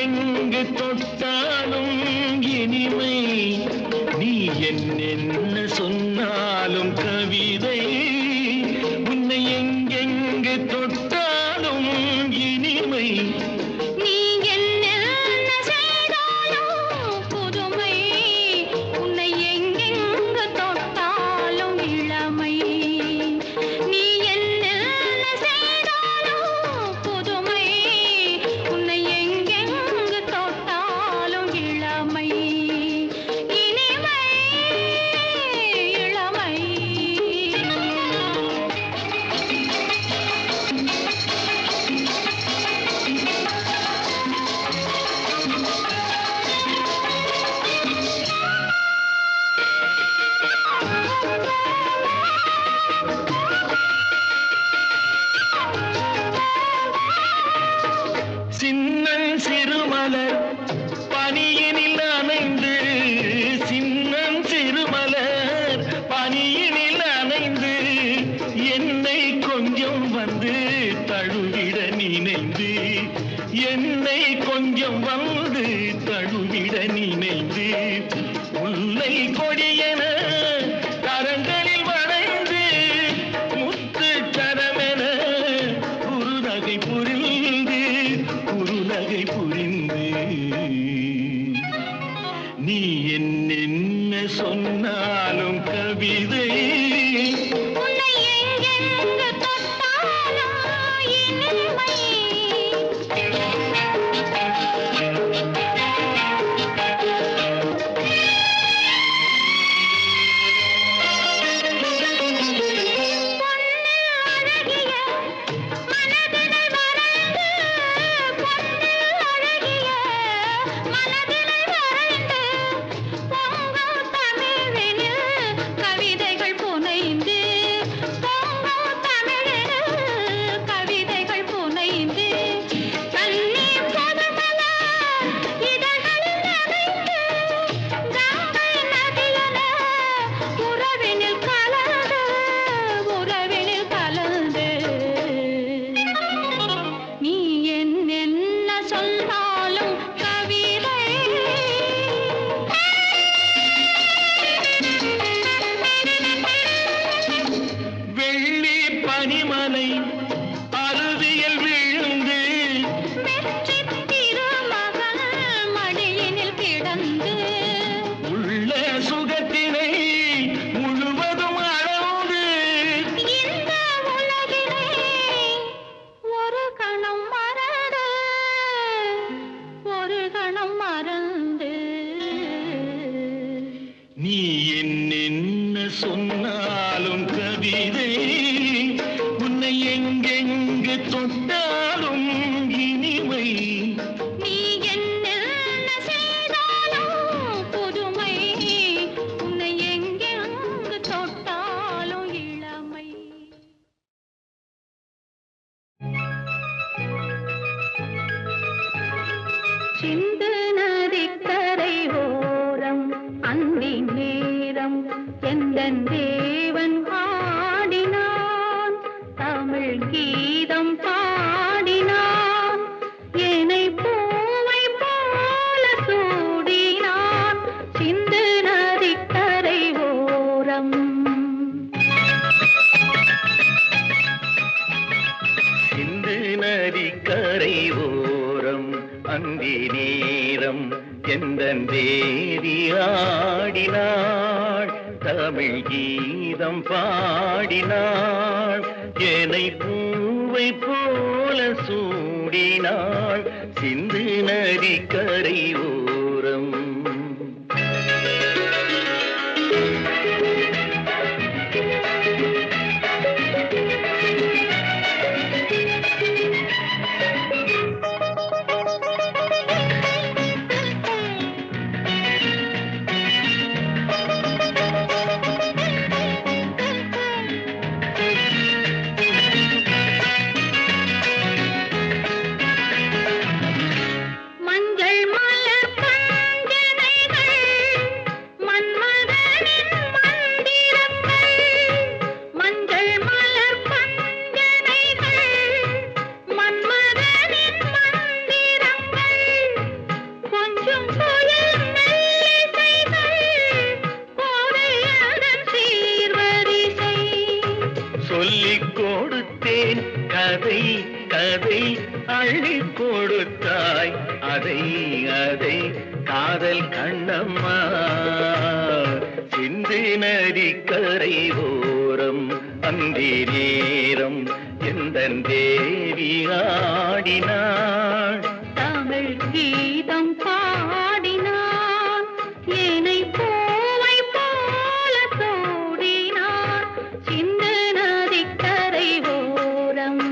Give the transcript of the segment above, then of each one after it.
எங்கெங்கு தொட்டாலும் இனிமை, நீ என்னென்ன சொன்னாலும் கவிதை, உன்னை எங்கெங்கு தொட்டாலும் இனிமை. சின்னன் சிறுமலர் பனியினில் அணைந்து, சின்னன் சிறுமலர் பனியினில் அணைந்து, என்னை கொஞ்சம் வந்து தழுவிட நினைந்து, என்னை கொஞ்சம் வந்து தழுவிட நினைந்து, முல்லை கொடியென கரங்களில் வளைந்து, முத்து சரமென குறுநகை புரிந்து, குறுநகை புரிந்து, நீ என்னென்ன சொன்னாலும் கவிதை, பனிமலை அருவியல் விழுந்து, திருமகள் மடியினில் கிடந்து, உள்ள சுகத்தினை முழுவதும் அளந்து, இந்த உலகினை ஒரு கணம் மறந்து, ஒரு கணம் மறந்து, நீ என்னென்ன சொன்னாலும் கவிதை, உன்னை எங்கெங்கு தொட்டாலும் இனிமை, நீ என்ன செய்தாலும் புதுமை, உன்னை எங்கெங்கு தொட்டாலும் இளமை. சிந்து நதிக்கரை ஓரம் அந்தி நேரம் எந்தன் தேவன் ஆடினான், தமிழ் கீதம் பாடினான், என்னை பூவை போல சூடினான், சிந்து நதிக்கரை ஓரம். சிந்து நதிக்கரை ஓரம் அந்தி நேரம் எந்தன் தேவி ஆடினாள், தமிழ் கீதம் பாடினாள், என்னை பூவை போல சூடினாள், சிந்து நதிக்கரை ஓரம். மஞ்சள் மலர் அதை அள்ளி கொடுத்தாய் அதை அதை காதல் கண்ணம்மா சிந்து நதிக்கரை ஓரம் அந்தி நேரம் எந்தன் தேவி ஆடினாள் தமிழ் கீதம் பாடினான் ஏனை பூவை போல சூடினான் சிந்து நதிக்கரை ஓரம்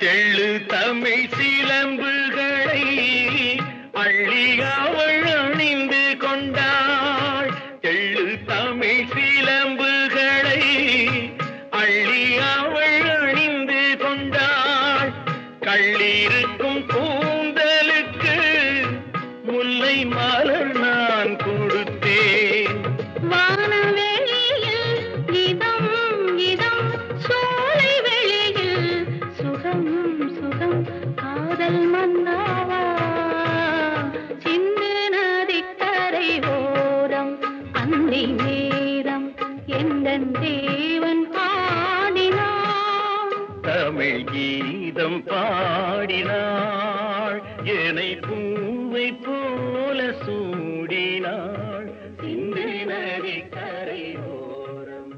தெள்ளு தமிழ் சிலம்புகளை அள்ளி அவள் அணிந்து கொண்டாள் தெள்ளு தமிழ் சிலம்புகளை அள்ளி அவள் அணிந்து கொண்டாள் கள்ளிருக்கும் கூந்தலுக்கு முல்லை மலர் நான் கொடுத்தேன் வானவெளியில் இதம் இதம் சோலை வெளியில் சுகம் சுகம் காதல் மன்னாவா சிந்து நதிக்கரை ஓரம் அந்தி நேரம் எந்தன் தேவன் ஆடினான் தமிழ் கீதம் பாடினாள் என்னை பூவை போல சூடினாள் சிந்து நதிக்கரை ஓரம்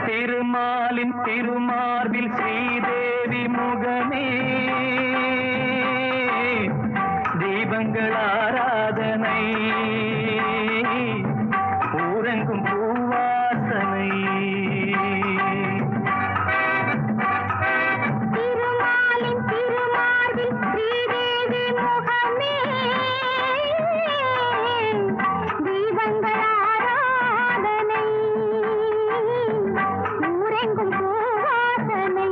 திருமாலின் திருமார்பில் ஸ்ரீதேவி முகமே தீபங்கள் ஆராதனை ஊரெங்கும் பூவாசனை திருமாலின் திருமார்பில் ஸ்ரீதேவி முகமே தீபங்கள் ஆராதனை ஊரெங்கும் பூவாசனை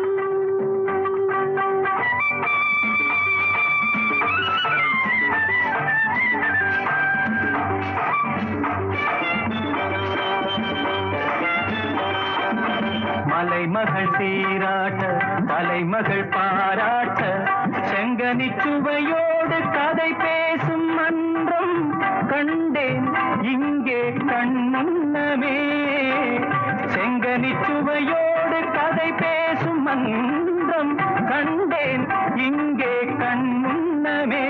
மலைமகள் சீராட்ட தலைமகள் பாராட்ட செங்கனி சுவையோடு கதை பேசும் மன்றம் கண்டேன் இங்கே கண்முன்னமே செங்கனி சுவையோடு கதை பேசும் மன்றம் கண்டேன் இங்கே கண்முன்னமே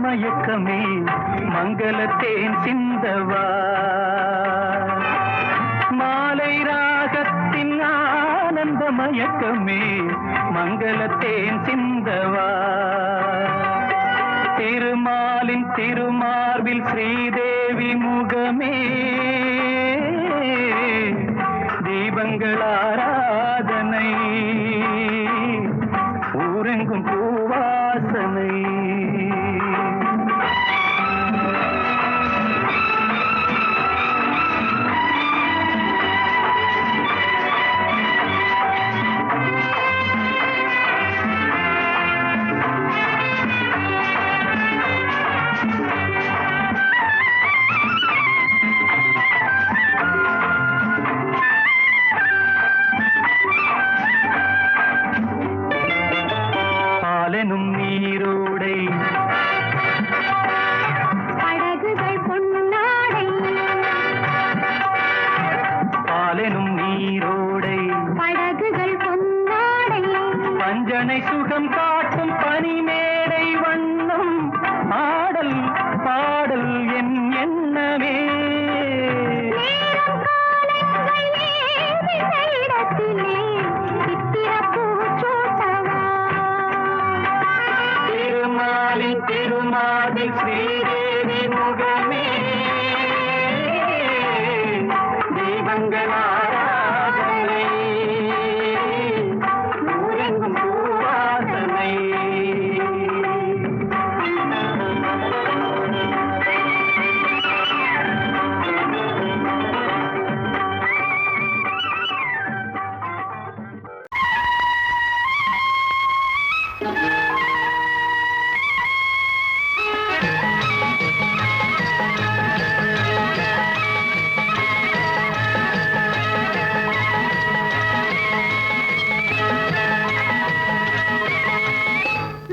மயக்கமே மங்களத்தேன் சிந்தவா மாலை மயக்கமே மங்களத்தேன் சிந்தவா திருமாலின் திருமார்பில் ஸ்ரீதேவி முகமே தீபங்கள் ஆராதனை ஊரெங்கும் பூவாசனை பாலெனும் நீரோடை படகுகள் பொன்னாடை பாலெனும் நீரோடை படகுகள் பொன்னாடை பஞ்சனை சுகம் காட்டும் பனிமேடை வண்ணம் ஆடல் பாடல் என் எண்ணமே நேரம் காலங்கள் ஏறின இடத்திலே சித்திரப்பூ சூட்டவா திருமாலின் திருமாலில் ஸ்ரீதேவி முகமே தீபங்கள் ஆராதனை ஊரெங்கும் பூவாசனை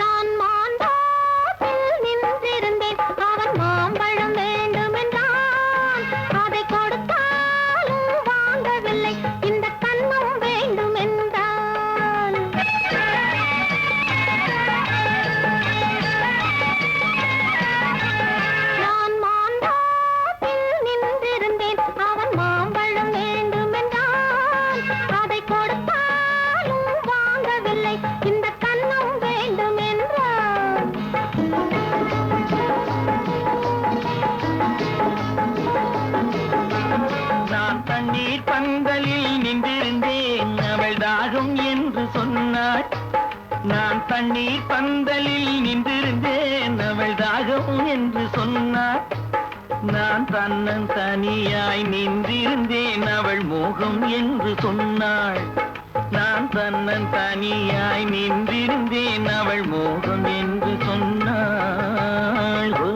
நான் மாந்தோப்பில் நின்றிருந்தேன் அவன் மாம்பழம் வேண்டுமென்றான் அதை கொடுத்தாலும் வாங்கவில்லை இந்த கன்னம் வேண்டுமென்றான் நான் மாந்தோப்பில் நின்றிருந்தேன் அவன் மாம்பழம் வேண்டுமென்றான் அதை கொடுத்தாலும் வாங்கவில்லை இந்த கன்னம் வேண்டுமென்றான் நான் தண்ணீர் பந்தலில் நின்றிருந்தேன் அவள் தாகம் என்று சொன்னாள் நான் தண்ணீர் பந்தலில் நின்றிருந்தேன் அவள் தாகம் என்று சொன்னாள் நான் தன்னன் தனியாய் நின்றிருந்தேன் அவள் மோகம் என்று சொன்னாள் நான் தன்னன் தனியாய் நின்றிருந்தேன் அவள் மோகம் என்று சொன்னாள் ஓ.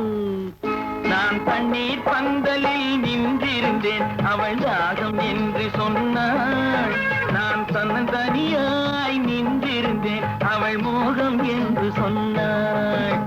நான் தண்ணீர் பந்தலில் நின்றிருந்தேன் அவள் தாகம் என்று சொன்னாள் நான் தன்னன் தனியாய் நின்றிருந்தேன் அவள் மோகம் என்று சொன்னாள்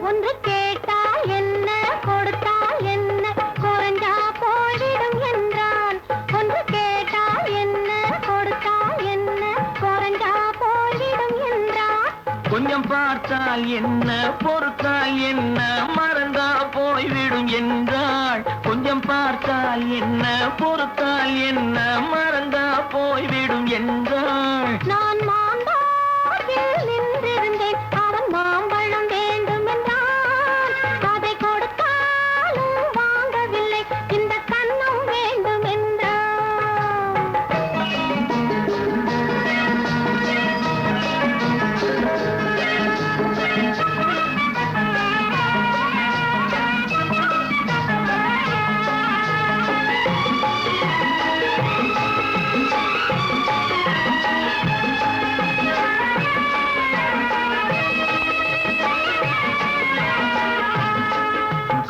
ஒன்று கேட்டால் என்ன கொடுத்தால் என்ன குறைஞ்சா போய்விடும் என்றான் ஒன்று கேட்டால் என்ன கொடுத்தால் என்ன குறைஞ்சா போய்விடும் என்றான் கொஞ்சம் பார்த்தால் என்ன பொறுத்தால் என்ன மறந்தா போய்விடும் என்றாள் கொஞ்சம் பார்த்தால் என்ன பொறுத்தால் என்ன மறந்தா போய்விடும் என்றாள் நான் மாந்தோப்பில் நின்றிருந்தேன் அவன் மாம்பழம் வேண்டுமென்றான் அதை கொடுத்தாலும் வாங்கவில்லை இந்த கன்னம் வேண்டுமென்றான்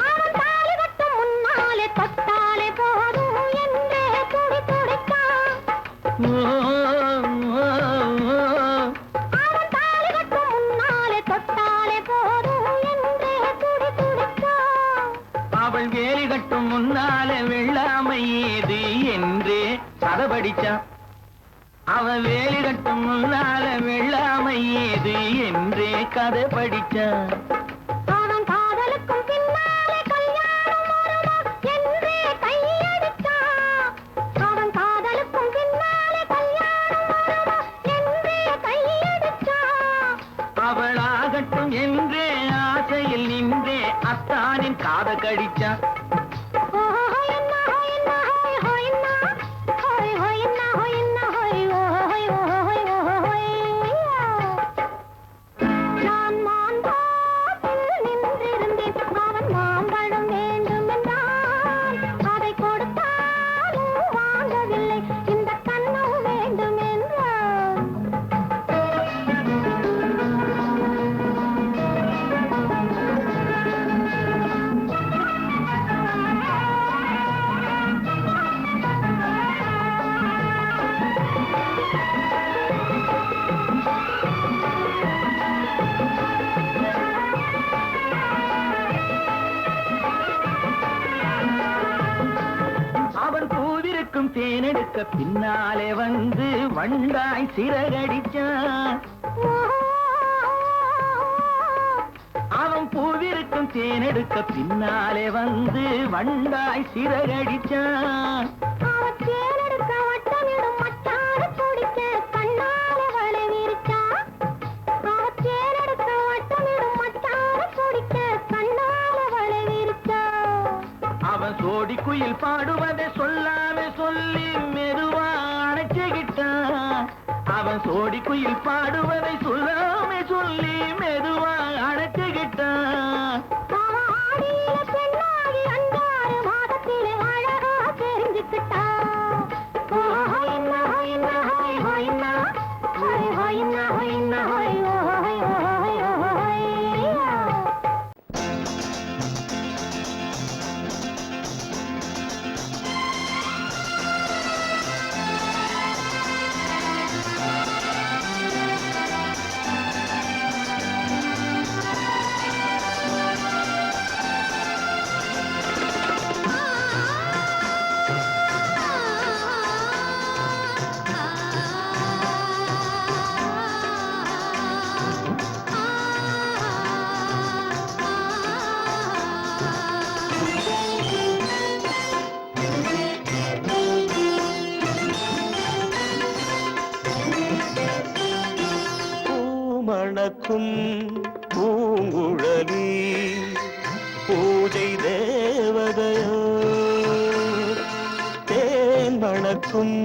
அவன் தாலி கட்டும் முன்னாலே தொட்டாலே போதும் என்றே துடி துடித்தான் அவன் தாலி கட்டும் முன்னாலே தொட்டாலே போதும் என்றே துடி துடித்தான் அவள் வேலி கட்டும் முன்னால வெள்ளாமை ஏது என்றே சதபடிச்சான் அவ வேலி கட்டும் முன்னால வெள்ளாமை ஏது என்றே கதை படிச்சான். அவன் காதலுக்கும் பின்னாலே கல்யாணம் வருமா என்றே கையடிச்சான். அவன் காதலுக்கும் பின்னாலே கல்யாணம் வருமா என்றே கையடிச்சான். அவளாகட்டும் என்றே ஆசையில் நின்றே அத்தானின் காத கடிச்சான். தேனெடுக்க பின்னாலே வந்து வண்டாய் சிறகடிச்சான். அவன் பூவிருக்கும் தேனெடுக்க பின்னாலே வந்து வண்டாய் சிறகடிச்சான். தேனெடுக்க வட்டமிடும் மட்டார பிடிக்க கண்ணாலே வலை விரிச்சான். தேனெடுக்க வட்டமிடும் மட்டார பிடிக்க கண்ணாலே வலை விரிச்சான். அவன் சோடி குயில் பாடுவதை சொல்லாம சொல்லி மெதுவா அணைச்சுக்கிட்டான். அவன் சோடி குயில் பாடுவதை சொல்லாம சொல்லி மெதுவா அணைச்சுக்கிட்டான். பெண்ணாகி 5 மாதத்திலே அழகா தெரிஞ்சுக்கிட்டான். மணக்கும் பூங்குழலி பூஜை தேவதையோ, தேன் மணக்கும்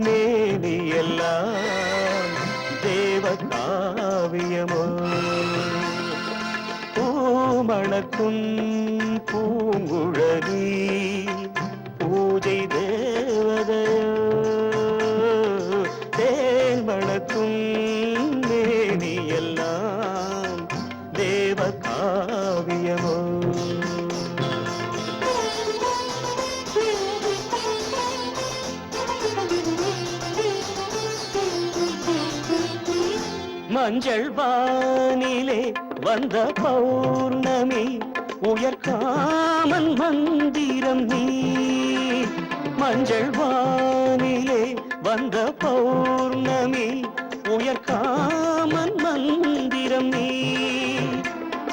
மேனியெல்லாம் தேவ காவியமோ. பூமணக்கும் பூங்குழலி பூஜை தேவதையோ, தேன் மணக்கும் எல்லாம் தேவ காவியமோ. மஞ்சள் வானிலே வந்த பௌர்ணமி உயர்காமன் மந்திரம் நீ. மஞ்சள் வானிலே வந்த பௌர்ணமி உயர்காமன் மந்திரம் நீ.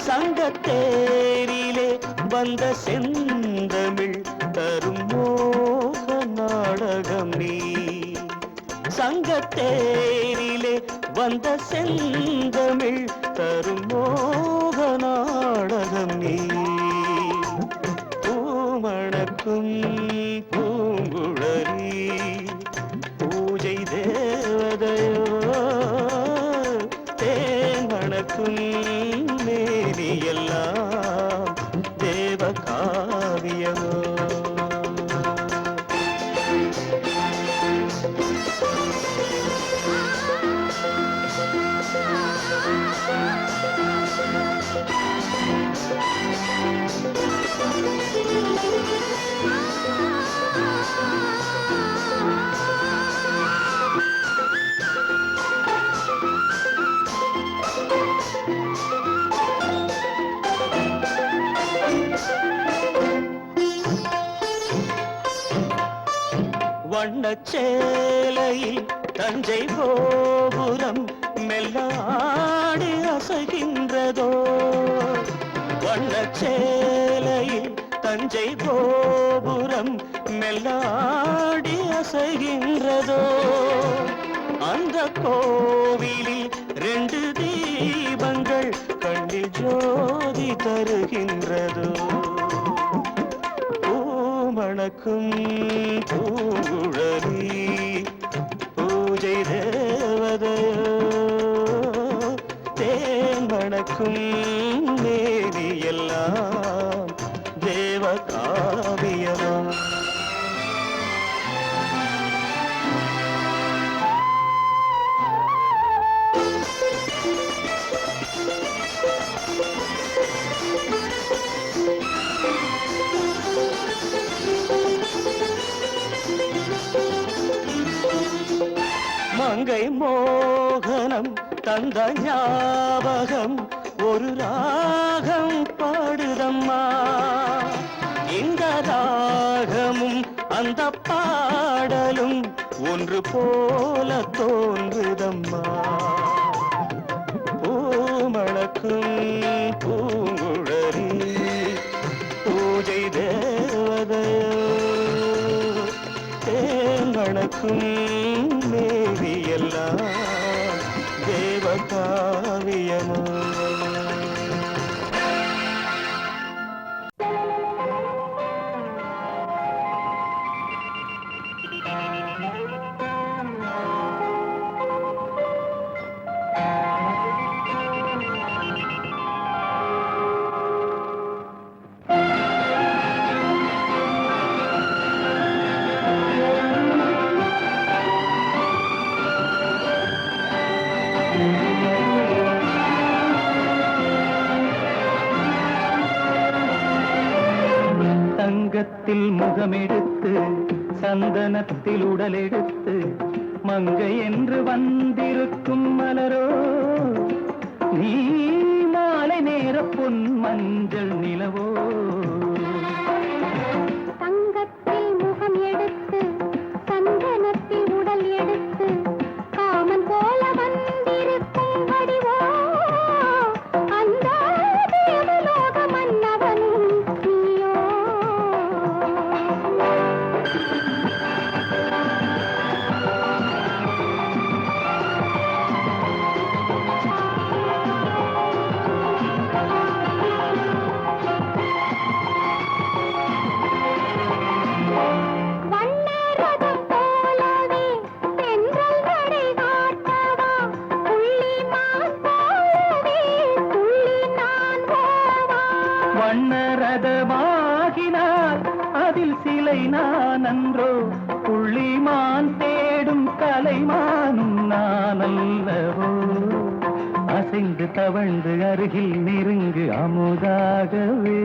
சங்கத்தேரிலே வந்த செந்தமிழ் தரும் மோக நாடகம் நீ. சங்கத்தேரிலே வந்த செந்தமிழ் தரும் மோக நாடகம் நீ. பூமணக்கும் பூங்குழலி பூஜை தேவதையோ, தேன் மணக்கும் மேனியெல்லாம் தேவ காவியமோ. வண்ணச்சேலையில் தஞ்சை கோபுரம் மெல்லாடி அசைகின்றதோ வண்ணச்சேலையில் தஞ்சை கோபுரம் மெல்லாடி அசைகின்றதோ அந்த கோவிலில் 2 தீபங்கள் கண்ணில் ஜோதி தருகின்றதோ பூமணக்கும் பூங்குழலி பூஜை தேவதையோ தேன் மணக்கும் மேனி எல்லாம் தேவ காவியமோ மங்கை மோகனம் தந்த ஞாபகம் ஒரு ராகம் பாடுதம்மா இந்த ராகமும் அந்த பாடலும் ஒன்று போல தோன்றுதம்மா பூமணக்கும் பூங்குழலி பூஜை தேவதையோ தேங்கணக்கும் மேவி எல்லாம் தேவ காவியமோ தங்கத்தில் முகமெடுத்து சந்தனத்தில் உடலெடுத்து மங்கை என்று வந்திருக்கும் மலரோ நீ மாலை நேர பொன் மஞ்சள் நிலவோ தங்கத்தில் முகம் எடுத்து சந்தனத்தில் உடல் எடுத்து காமன் போல வந்திருக்கும் வடிவோ அந்த தேவலோக மன்னவனும் நீயோ வண்ணரதம் போலவே தென்றல் நடை காட்டவா புள்ளிமான் போலவே துள்ளி நான் போவா வண்ணரதமாகினால் அதில் சிலை நான் அன்றோ புள்ளிமான் தேடும் கலைமானும் நான் அல்லவோ அசைந்து தவழ்ந்து அருகில் நெருங்கு அமுதாகவே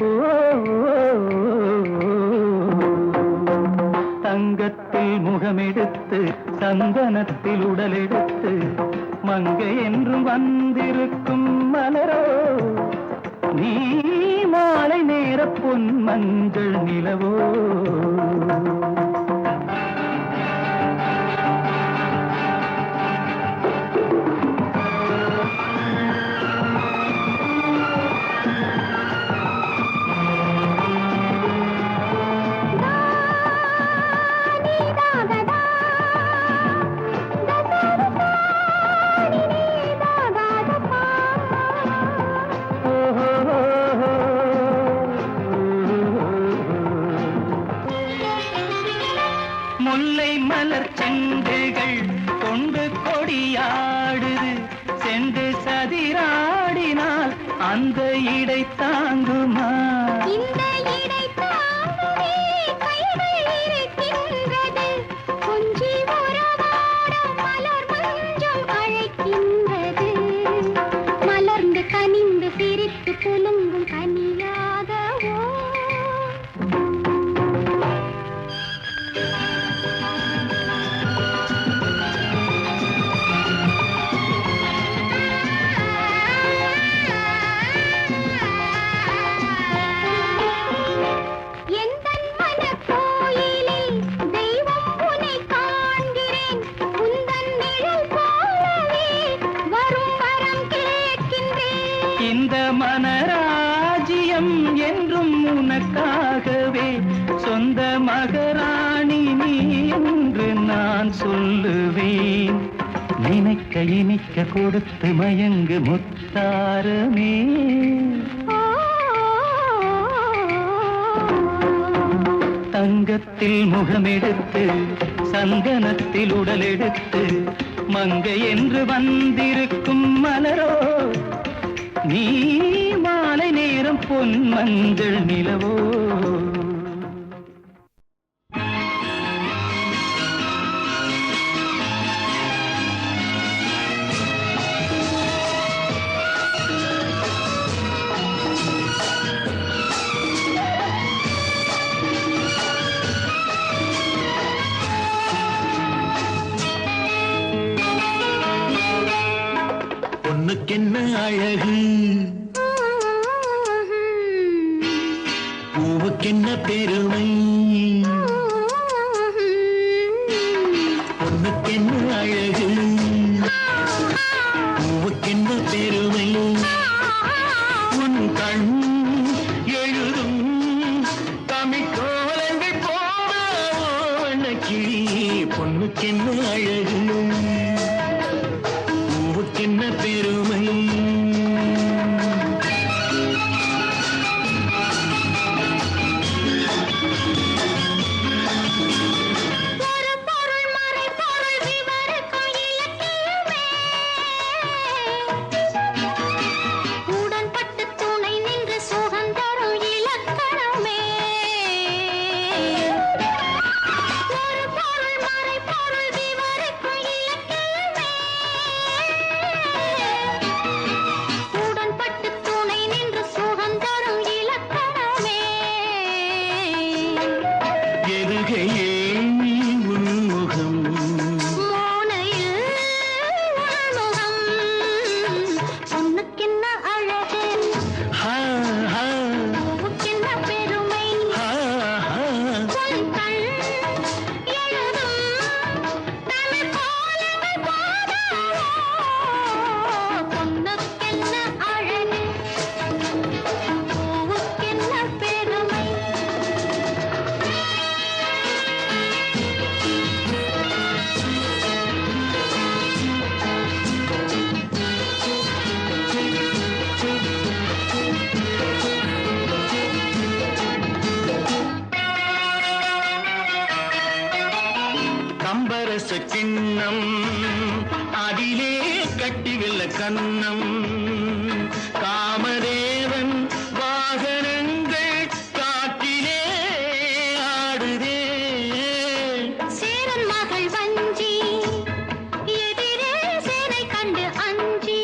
ஓ, தங்கத்தில் முகமெடுத்து சந்தனத்தில் உடலெடுத்து மங்கை என்றும் வந்திருக்கும் மலரோ நீ மாலை நேர பொன் மஞ்சள் நிலவோ முல்லை மலர் செண்டுகள் கொண்டு கொடியாடுது செண்டு சதிராடினால் அந்த இடை தாங்குமா இந்த இடை தாங்குவே கைகள் இருக்கின்றது கொஞ்சி உறவாட மலர் மஞ்சம் அழைக்கின்றது மலர்ந்து கனிந்து சிரித்து குலுங்கும் கனியாகவோ மனராஜ்யம் என்றும் உனக்காகவே சொந்த மகராணி நீ என்று நான் சொல்லுவேன். நினைக்க இனிக்க கொடுத்து மயங்கு முத்தாரமே. தங்கத்தில் முகமெடுத்து சந்தனத்தில் உடல் எடுத்து மங்கை என்று வந்திருக்கும் மலரோ நீ மாலை நேரம் பொன் மஞ்சள் நிலவோ. பொண்ணுக்கென்ன அழகு, பூவுக்கென்ன பெருமை. பொண்ணுக்கென்ன அழகு, பூவுக்கென்ன பெருமை. உன் கண் எழுதும் தமிழ்கோலங்கள் போன கிளி. பொண்ணுக்கென்ன அழகு, பூவுக்கென்ன பெருமை. கம்பரச கிண்ணம் அதிலே கட்டிவில்ல கண்ணம். காமதேவன் வாகனங்கள் காற்றிலே ஆடுதே. சேரன் மகள் வஞ்சி எதிரே சேனை கண்டு அஞ்சி.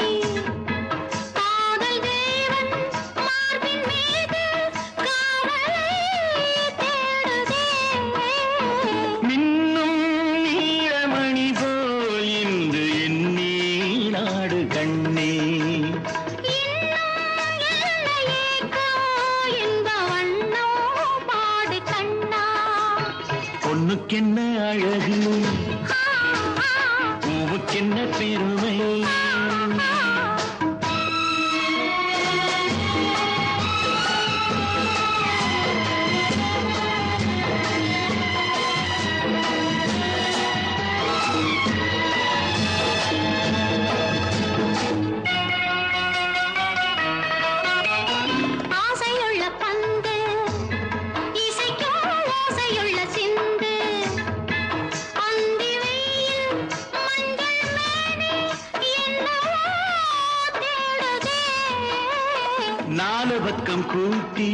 காதல் தேவன் மார்பின் மீது காவலை தேடுதே. மின்னும் நீலமணி போல் இன்று என் நீராடு கண்ணே. பொண்ணுக்கென்ன அழகு, பூவுக்கென்ன பெருமை. ஆசையுள்ள பந்து இசைக்கும் ஓசையுள்ள சிந்து. அந்தி வெயில் மஞ்சள் மேனி என்னவோ தேடுதே. நாலு பக்கம் கூட்டி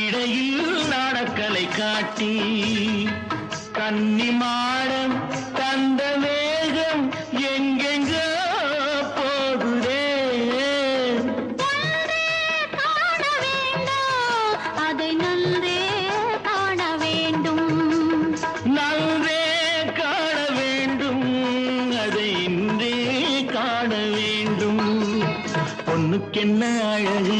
இடையில் நாடக்கலை காட்டி. கன்னிமாடம் தந்த வேகம் எங்கெங்கோ போகுதே. காண வேண்டும் அதை நன்றே காண வேண்டும். நன்றே காண வேண்டும் அதை இன்றே காண வேண்டும். பொண்ணுக்கென்ன அழகு,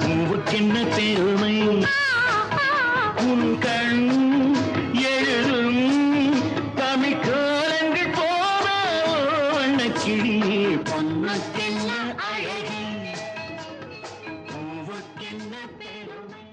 பூவுக்கென்ன பெருமை. உன் கண் எழுதும் தமிழ்கோலங்கள் போன கிளியே பொன்னுக்கென்ன அழகி பூவுக்கென்ன பெருமை.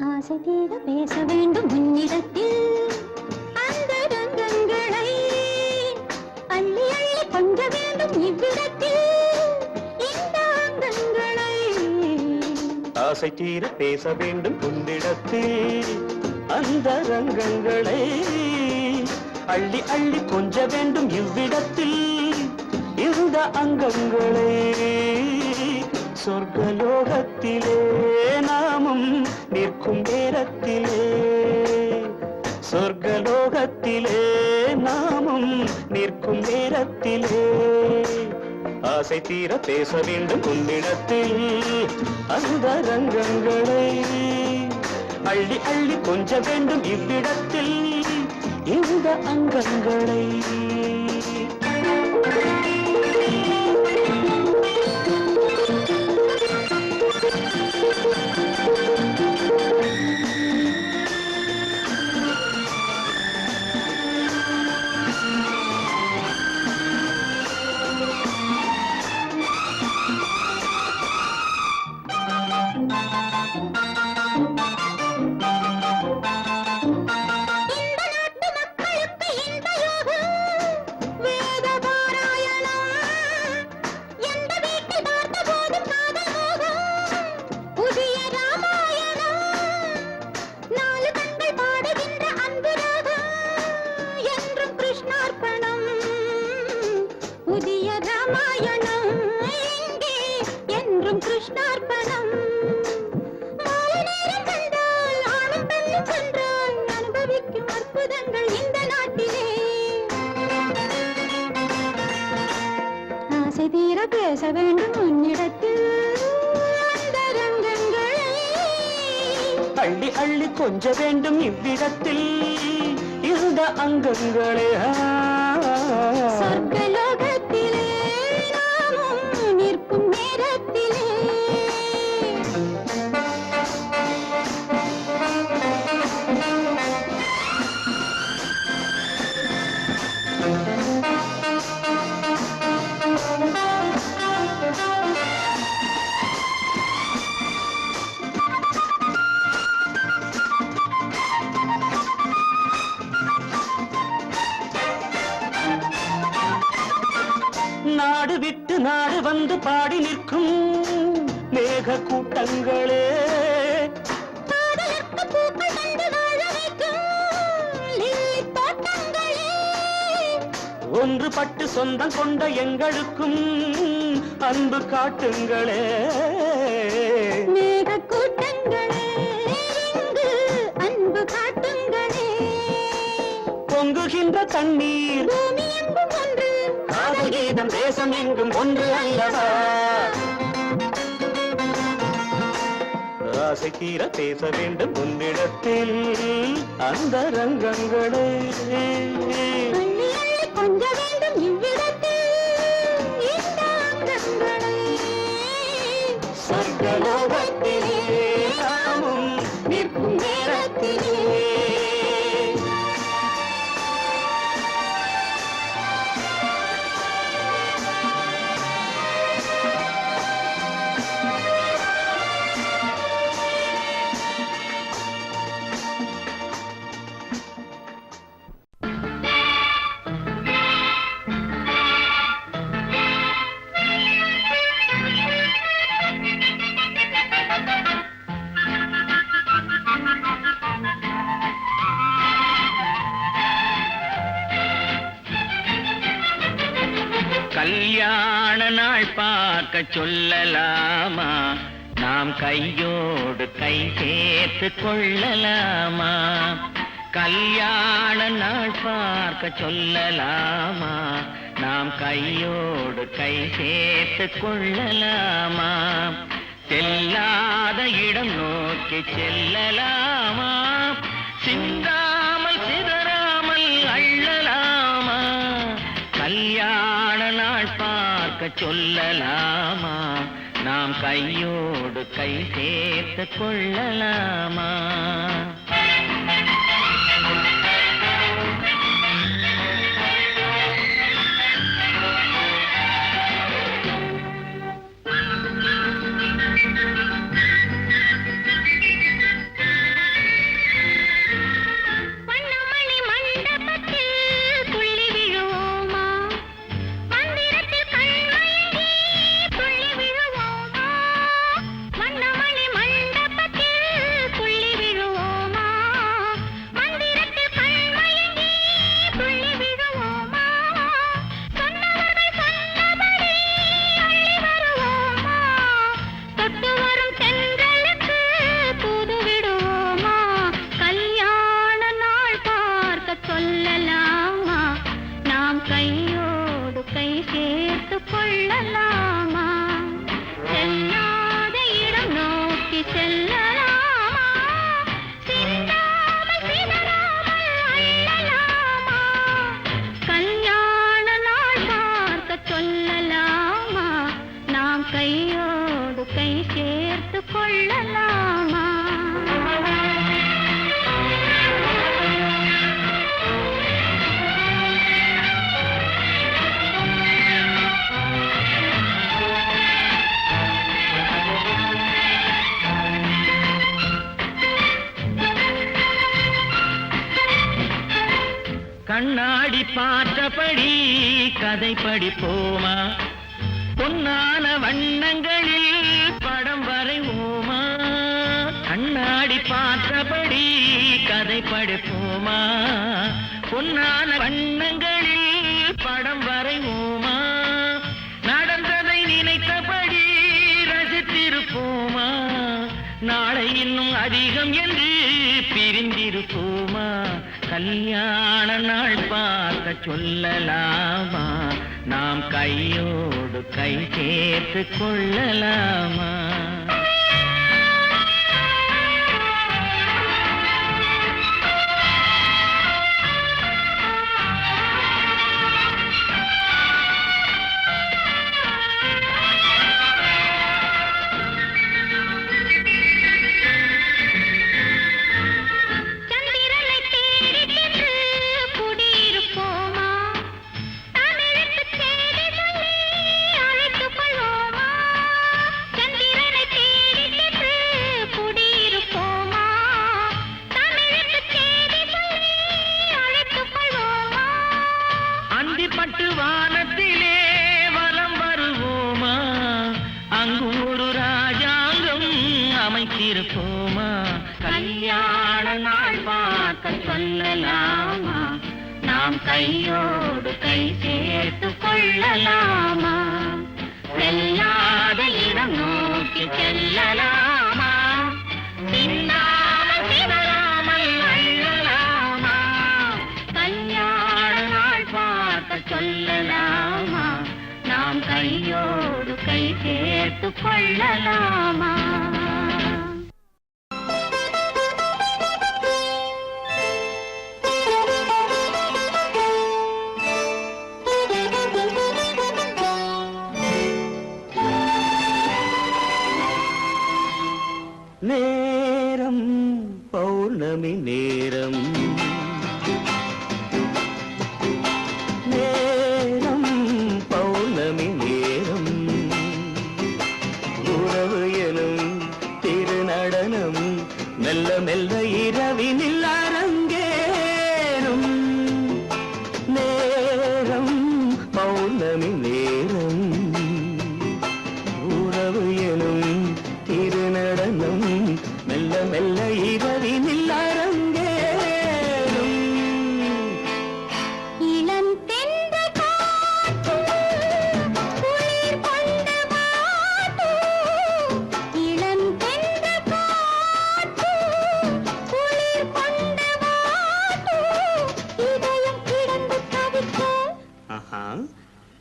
ஆசை தீர பேச வேண்டும் உன்னிடத்தில் அந்த ரங்கங்களை அள்ளி அள்ளி கொஞ்ச வேண்டும் இவ்விடத்தில் இந்த அங்கங்களை. ஆசை தீர பேச வேண்டும் உன்னிடத்தில் அந்த ரங்கங்களை அள்ளி அள்ளி கொஞ்ச வேண்டும் இவ்விடத்தில் இந்த அங்கங்களை. சொர்க்கலோகத்திலே நாமும் நிற்கும் நேரத்திலே சொர்க்கலோகத்திலே நாமும் நிற்கும் நேரத்திலே ஆசை தீர பேச வேண்டும் உன்னிடத்தில் அந்த ரங்கங்களை அள்ளி அள்ளி கொஞ்ச வேண்டும் இவ்விடத்தில் இந்த அங்கங்களை. பேச வேண்டும் உன்னிடத்தில் அந்த ரங்கங்களை அள்ளி அள்ளி கொஞ்ச வேண்டும் இவ்விடத்தில் இந்த அங்கங்களே. சொர்க்கலோகத்திலே நாமும் நிற்கும் நேரத்திலே நாடு விட்டு நாடு வந்து பாடி நிற்கும் மேக கூட்டங்களே ஒன்றுபட்டு சொந்தம் கொண்ட எங்களுக்கும் அன்பு காட்டுங்களே. மேக கூட்டங்களே இங்கு அன்பு காட்டுங்களே. பொங்குகின்ற தண்ணீர் பூமி எங்கும் ஒன்று காதல் கீதம் தேசம் எங்கும் ஒன்று அல்லவா. ஆசை தீர பேச வேண்டும் உன்னிடத்தில் அந்த ரங்கங்களே அள்ளி அள்ளி கொஞ்ச வேண்டும் இவ்விடத்தில் இந்த அங்கங்களை. சொர்க்கலோகத்திலே நாமும் நிற்கும் நேரத்திலே கல்யாண நாள் பார்க்க சொல்லலாமா, நாம் கையோடு கை சேர்த்து கொள்ளலாமா? கல்யாண பார்க்க சொல்லலாமா? நாம் கையோடு கை சேர்த்து கொள்ளலாமா? செல்லாத இடம் நோக்கி செல்லலாமா? சிந்தாமல் சிதறாமல் அள்ளலாமா? கல்யாண நாள் பார்க்க சொல்லலாமா? நாம் கையோடு கை சேர்த்து கொள்ளலாமா? கண்ணாடி பார்த்தபடி கதை படிப்போமா? பொன்னான வண்ணங்களில் படம் வரைவோமா? கண்ணாடி பார்த்தபடி கதை படிப்போமா? பொன்னான வண்ணங்களில் படம் வரைவோமா? நடந்ததை நினைத்தபடி ரசித்திருப்போமா? நாளை இன்னும் அதிகம் என்று பிரிந்திருப்போமா? கல்யாண நாள் பார்க்க சொல்லலாமா? நாம் கையோடு கை சேர்த்து கொள்ளலாமா? பட்டு வானத்திலே வலம் வருவோமா? அங்கு ஒரு ராஜாங்கம் அமைத்திருப்போமா? கல்யாண நாள் பார்க்க சொல்லலாமா? நாம் கையோடு கை சேர்த்து கொள்ளலாமா? செல்லாத இடம் நோக்கி செல்லலாமா? சிந்தாமல் சிதறாமல் அள்ளலாமா? கல்யாண நாள் பார்க்க சொல்லலாமா? நாம் கையோடு கை சேர்த்து கொள்ளலாமா? நேரம் பௌர்ணமி நேரம், நேரம் பௌர்ணமி நேரம், உறவு எனும்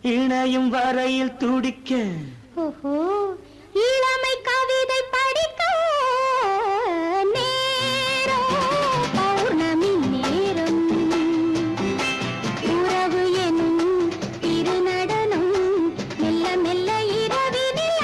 இணையும் வரையில் துடிக்க ஓஹோ இளமை கவிதை படிக்க நேரம் பௌர்ணமி நேரம் உறவு எனும் திருநடனம் மெல்ல மெல்ல இரவினில்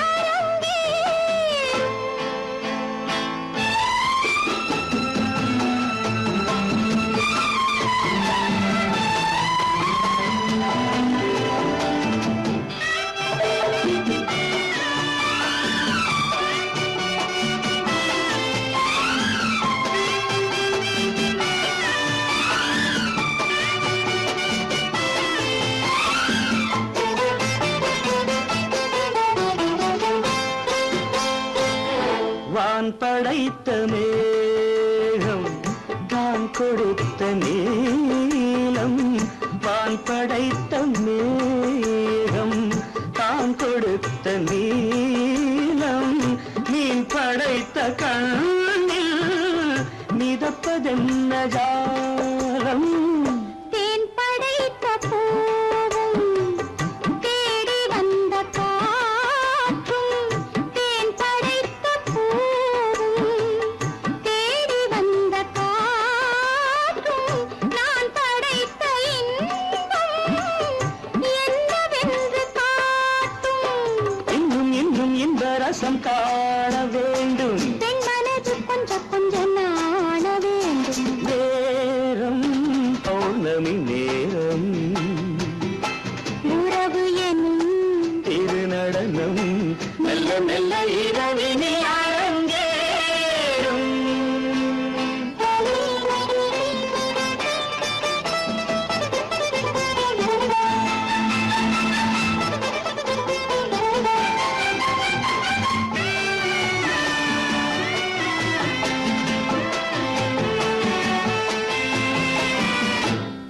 வான் படைத்த மேகம் தான் கொடுத்த நீலம் வான் படைத்த மேகம் தான் கொடுத்த நீலம் மீன் படைத்த கண்ணில் மிதப்பதென்ன ஜாலம் தேன் படைத்த பூவும் தேடி வந்த காற்றும் தேன் படைத்த பூவும் தேடி வந்த காற்றும் நான் படைத்த இன்பம் என்னவென்று காட்டும் இன்னும் இன்னும் இந்த ரசம் காண வேண்டும் பெண் மனது கொஞ்சம் கொஞ்சம் நாண வேண்டும் நேரம் பௌர்ணமி நேரம் உறவு எனும் திருநடனம் மெல்ல மெல்ல இரவினில் அரங்கேறும்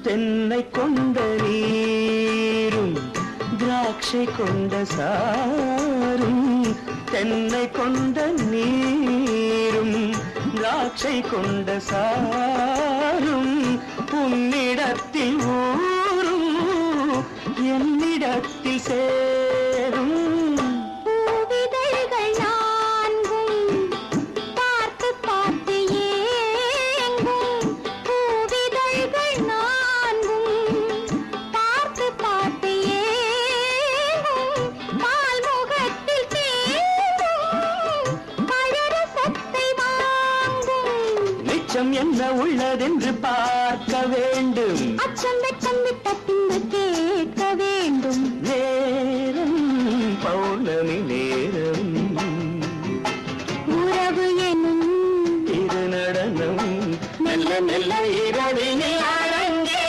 தென்னை கொண்ட நீரும் திராட்சை கொண்ட சாரும் தென்னை கொண்ட நீரும் திராட்சை கொண்ட சாரும் உன்னிடத்தில் ஊரும் என்னிடத்தில் சேரும் பூவிதழ்கள் நான்கும் பார்த்து பார்த்து ஏங்கும் பூவிதழ்கள் நான்கும் பார்த்து பார்த்து ஏங்கும் பால்முகத்தில் தேங்கும் பழரசத்தை வாங்கும் நிச்சம் என்ன உள்ளதென்று பார்க்க வேண்டும் அச்சம் வெச்சம் விட்ட பின்பு கேட்க வேண்டும் நேரம் பௌர்ணமி நேரம் உறவு எனும் திருநடனம் மெல்ல மெல்ல இரவினில் அரங்கேறும்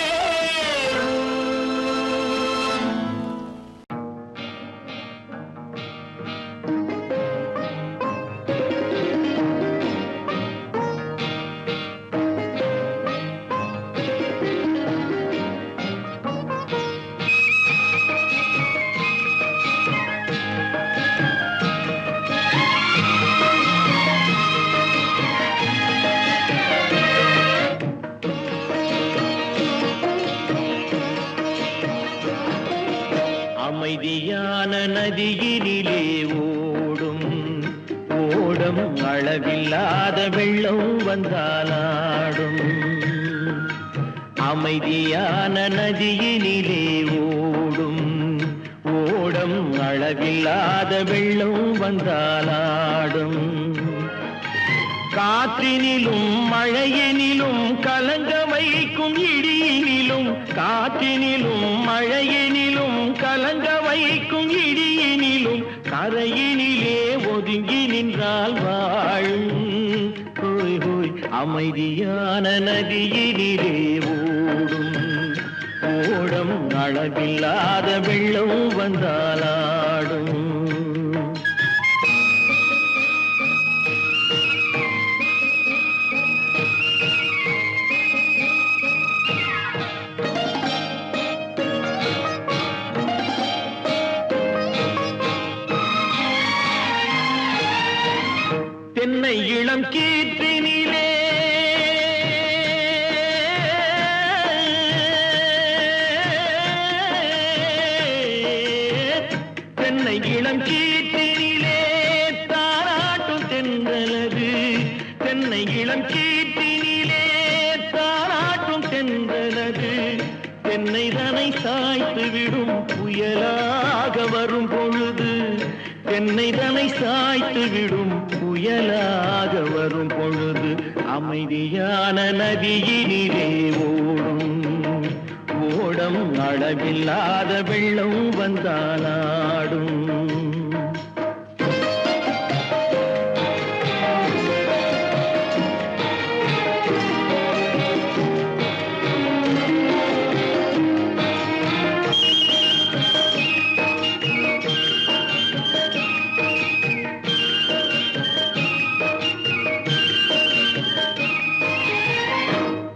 அமைதியான நதியினிலே ஓடும் ஓடம் அளவில்லாத வெள்ளம் வந்தாலாடும் அமைதியான நதியினிலே ஓடும் ஓடம் அளவில்லாத வெள்ளம் வந்தாலாடும் காற்றினிலும் மழையினிலும் கலங்க வைக்கும் இடியினிலும் காற்றினிலும் மழையினிலும் கலங்க வைக்கும் இடியினிலும் கரையினிலே ஒதுங்கி நின்றால் வாழும் ஹோய் ஹோய் அமைதியான நதியினிலே ஓடும் ஓடம் அளவில்லாத வெள்ளம் வந்தாலாடும் தென்னை இளம் கீற்றினிலே இளம் கீர்த்தினிலே தாராட்டும் தென்றலது தென்னை இளம் கீர்த்தினிலே தாராட்டும் தென்றலது தென்னை தனை சாய்த்து விடும் புயலாக வரும் பொழுது தென்னை தனை சாய்த்து விடும் புயலாக வரும் பொழுது அமைதியான நதியினிலே ஓடும் ஓடம் அளவில்லாத வெள்ளம் வந்தாலாடும்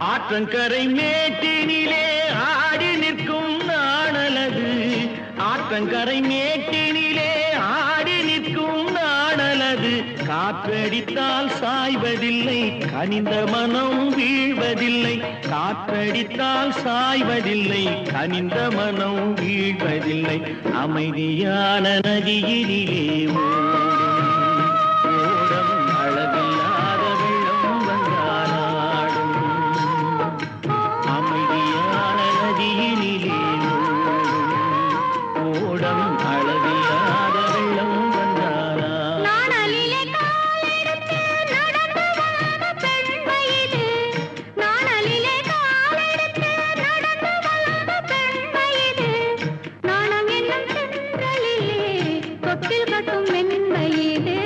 ஆற்றங்கரை மேட்டினிலே ஆடி நிற்கும் நாணலது ஆற்றங்கரை மேட்டினிலே ஆடி நிற்கும் நாணலது காற்றடித்தால் சாய்வதில்லை கனிந்த மனம் வீழ்வதில்லை காற்றடித்தால் சாய்வதில்லை கனிந்த மனம் வீழ்வதில்லை அமைதியான நதியினிலே ஓடும் அளவில்லாத வெள்ளம் வந்தாலாடும் அமைதியான நதியினிலே ஓடும் அளவில்லாத வெள்ளம் வந்தாலாடும் நாணலிலே காலெடுத்து நடந்து வந்த பெண்மையிது நாணலிலே காலெடுத்து நடந்து வந்த பெண்மையிது நாணம் என்னும் தென்றலிலே தொட்டில் கட்டும் மென்மையிது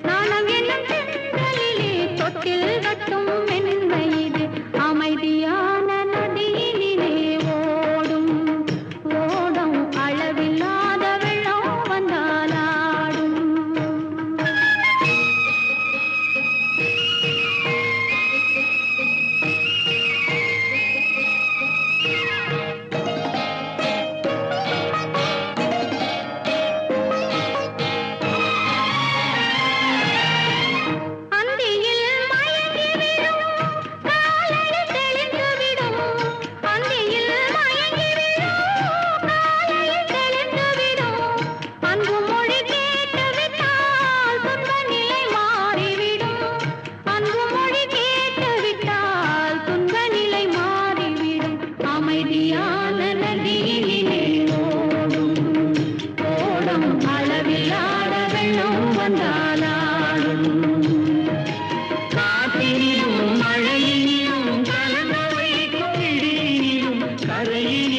நாணம் என்னும் தென்றலிலே தொட்டில் கட்டும் மென்மையிது அமைதியான நதியினிலே ஓடும் ஓடும் அளவில்லாத வெள்ளம் வந்தாலாடும் அந்தியில் மயங்கிவிடும் காலையில் தெளிந்துவிடும் அந்தியில் மயங்கிவிடும் காலையில் தெளிந்துவிடும் அன்பு மொழி கேட்டுவிட்டால் துன்ப நிலை மாறிவிடும் அன்பு மொழி கேட்டுவிட்டால் துன்ப நிலை மாறிவிடும் அமைதியான நதியினிலே ஓடும் ஓடும் அளவில்லாத வெள்ளம் வந்தாலாடும் காற்றினிலும் மழையினிலும் கலந்த வைக்கும் இடியினிலும் கரையினிலும்